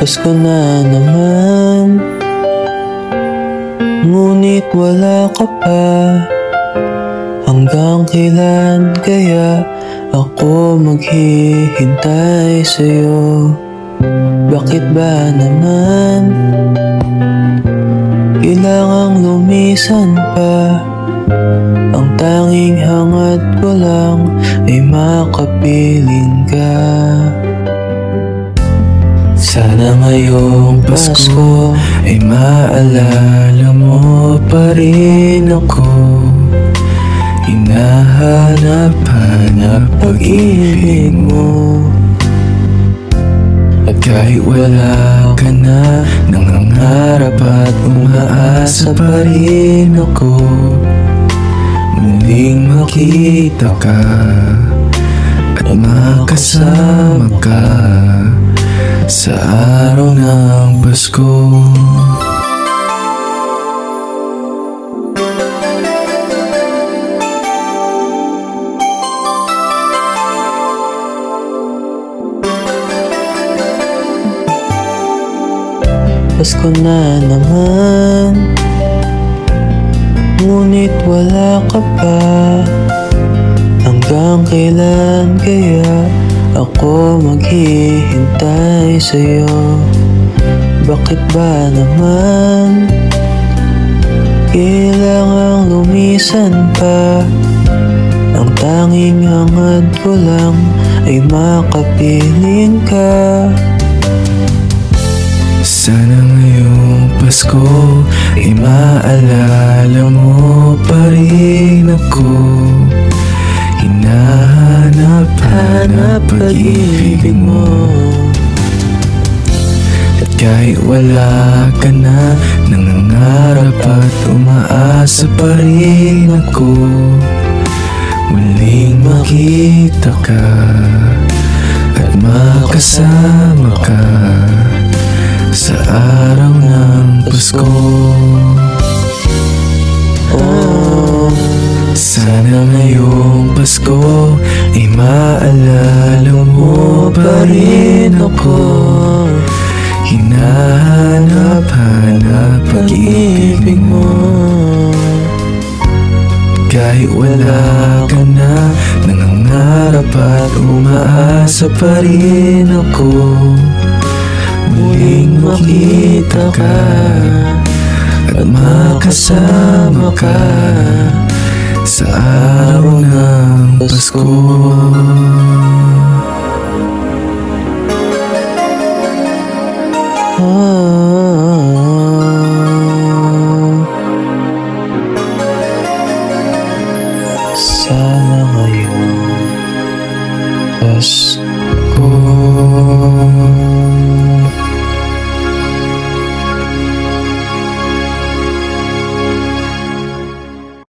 Pasko na naman, ngunit wala ka pa. Hanggang kailan kaya ako maghihintay sa'yo? Bakit ba naman kailangang lumisan pa? Ang tanging hangad ko lang ay makapiling ka. Sana ngayong Pasko ay maalala mo pa rin ako. Hinahanap-hanap pag-ibig mo. At kahit wala ka na, nangangarap at umaasa pa rin ako. Muling makita ka at makasama ka sa araw ng Pasko. Pasko na naman, ngunit wala ka pa. Hanggang kailan kaya ako maghihintay sa'yo? Bakit ba naman kailangang lumisan pa? Ang tanging hangad ko lang ay makapiling ka. Sana ngayong Pasko ay maalala mo pa rin ako. Hinahanap-hanap pag-ibig mo. At kahit wala ka na, nangangarap at umaasa pa rin ako. Muling makita ka at makasama ka sa araw ng Pasko. Oh, sana ngayong Pasko ay maalala mo pa rin ako. Hinahanap-hanap pag-ibig mo. Kahit wala ka na, nangangarap at umaasa pa rin ako. Muling makita ka at makasama ka sa araw ng Pasko. Sana ngayong Pasko